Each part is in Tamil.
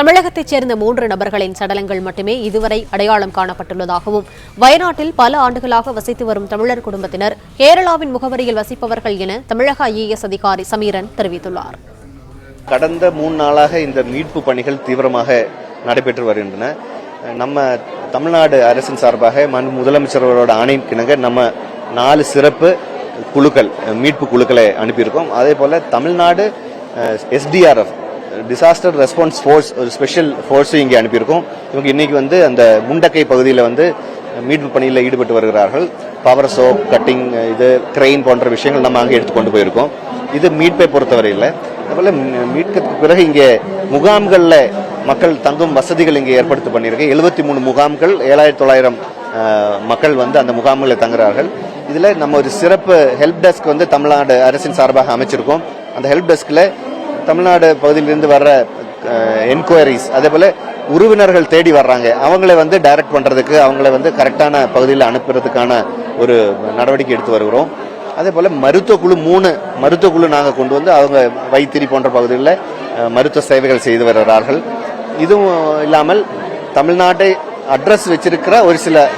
தமிழகத்தைச் சேர்ந்த 3 நபர்களின் சடலங்கள் மட்டுமே இதுவரை அடையாளம் காணப்பட்டுள்ளதாகவும் வயநாட்டில் பல ஆண்டுகளாக வசித்து வரும் தமிழர் குடும்பத்தினர் கேரளாவின் முகவரியில் வசிப்பவர்கள் என தமிழக IAS அதிகாரி சமீரன் தெரிவித்துள்ளார். கடந்த 3 நாளாக இந்த மீட்பு பணிகள் தீவிரமாக நடைபெற்று வருகின்றன. நம்ம தமிழ்நாடு அரசின் சார்பாக முதலமைச்சரோட ஆணைக்கிணங்க நம்ம 4 சிறப்பு குழுக்கள் மீட்பு குழுக்களை அனுப்பியிருக்கோம். அதே போல Tamil Nadu SDRF disaster response force ஒரு ஸ்பெஷல் ஃபோர்ஸும் இங்கே அனுப்பியிருக்கோம். இவங்க இன்னைக்கு அந்த முண்டக்கை பகுதியில் மீட்பு பணியில் ஈடுபட்டு வருகிறார்கள். பவர் சோப், கட்டிங், இது கிரெயின் போன்ற விஷயங்கள் நம்ம அங்கே எடுத்து கொண்டு போயிருக்கோம். இது மீட்பை பொறுத்தவரையில். அதுபோல மீட்புக்கு பிறகு இங்கே முகாம்களில் மக்கள் தங்கும் வசதிகள் இங்கே ஏற்படுத்தி பண்ணியிருக்கு. 73 முகாம்கள், 7900 மக்கள் அந்த முகாம்களில் தங்குறார்கள். இதில் நம்ம ஒரு சிறப்பு ஹெல்ப் டெஸ்க் தமிழ்நாடு அரசின் சார்பாக அமைச்சிருக்கோம். அந்த ஹெல்ப் டெஸ்கில் தமிழ்நாடு பகுதியிலிருந்து வர்ற என்கொயரிஸ், அதே போல உறவினர்கள் தேடி வர்றாங்க, அவங்களை டைரக்ட் பண்றதுக்கு, அவங்களை கரெக்டான பகுதியில் அனுப்புறதுக்கான ஒரு நடவடிக்கை எடுத்து வருகிறோம். அதே போல மருத்துவ குழு 3 மருத்துவ குழு நாங்கள் கொண்டு அவங்க வைத்திரி போன்ற பகுதிகளில் மருத்துவ சேவைகள் செய்து வருகிறார்கள். இதுவும் இல்லாமல் தமிழ்நாட்டை அட்ரஸ் வச்சிருக்கிற ஒரு சில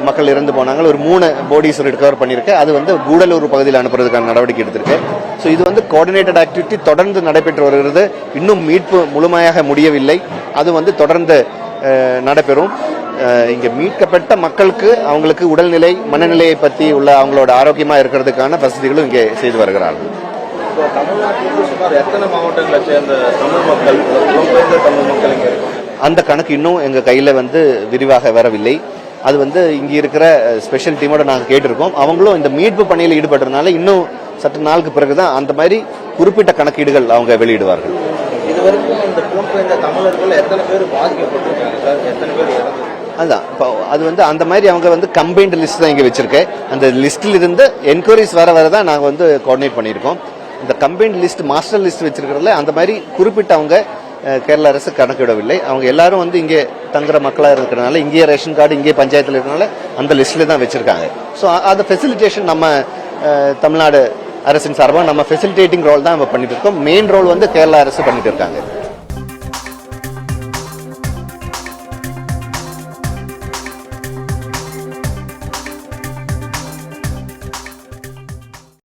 மக்கள் இறந்து போனாங்க. ஒரு 3 பாடிஸ் ரிகவர் பண்ணியிருக்கு. அது கூடலூர் பகுதியில் அனுப்புறதுக்கான நடவடிக்கை எடுத்திருக்கு. ஸோ இது கோஆர்டினேட்டட் ஆக்டிவிட்டி தொடர்ந்து நடைபெற்று வருகிறது. இன்னும் மீட்பு முழுமையாக முடியவில்லை. அது தொடர்ந்து நடைபெறும். இங்க மீட்கப்பட்ட மக்களுக்கு அவங்களுக்கு உடல்நிலை, மனநிலையை பற்றி உள்ள அவங்களோட ஆரோக்கியமா இருக்கிறதுக்கான வசதிகளும் இங்கே செய்து வருகிறார்கள். தமிழ்நாட்டில் சுமார் எத்தனை மாவட்டங்களை சேர்ந்த தமிழ் மக்கள், தமிழ் மக்கள் இங்கே அந்த கணக்கு இன்னும் எங்க கையில விரிவாக வரவில்லை. அது இங்க இருக்கிற ஸ்பெஷல் டீமோட நாங்கள் கேட்டிருக்கோம். அவங்களும் இந்த மீட்பு பணியில் ஈடுபடுறதுனால இன்னும் சற்று நாளுக்கு பிறகுதான் அந்த மாதிரி குறிப்பிட்ட கணக்கீடுகள் அவங்க வெளியிடுவார்கள். இதுவரைக்கும் இந்த புலம்பெயர்ந்த தமிழர்கள் எத்தனை பேர் பாதிக்கப்பட்டிருக்காங்க சார்? எத்தனை பேர் இறந்து? அதுதான் அது அந்த மாதிரி அவங்க கம்பைன்டு லிஸ்ட் தான் இங்க வச்சிருக்கேன். அந்த லிஸ்டில் இருந்து என்கொயரிஸ் வரதான் நாங்க கோஆர்டினேட் பண்ணியிருக்கோம். இந்த கம்பைன்டு லிஸ்ட், மாஸ்டர் லிஸ்ட் வச்சிருக்கிறதுல அந்த மாதிரி குறிப்பிட்ட அவங்க கேரள அரசு கணக்கிடவில்லை. அவங்க எல்லாரும் இங்கே தங்குற மக்களாக இருக்கிறதுனால, இங்கே ரேஷன் கார்டு, இங்கே பஞ்சாயத்தில் இருக்கிறனால அந்த லிஸ்ட்ல தான் வச்சிருக்காங்க. ஸோ அந்த ஃபெசிலிட்டேஷன் நம்ம தமிழ்நாடு அரசின் சார்பாக நம்ம ஃபெசிலிட்டேட்டிங் ரோல் தான் நம்ம பண்ணிட்டு இருக்கோம். மெயின் ரோல் கேரளா அரசு பண்ணிட்டு இருக்காங்க.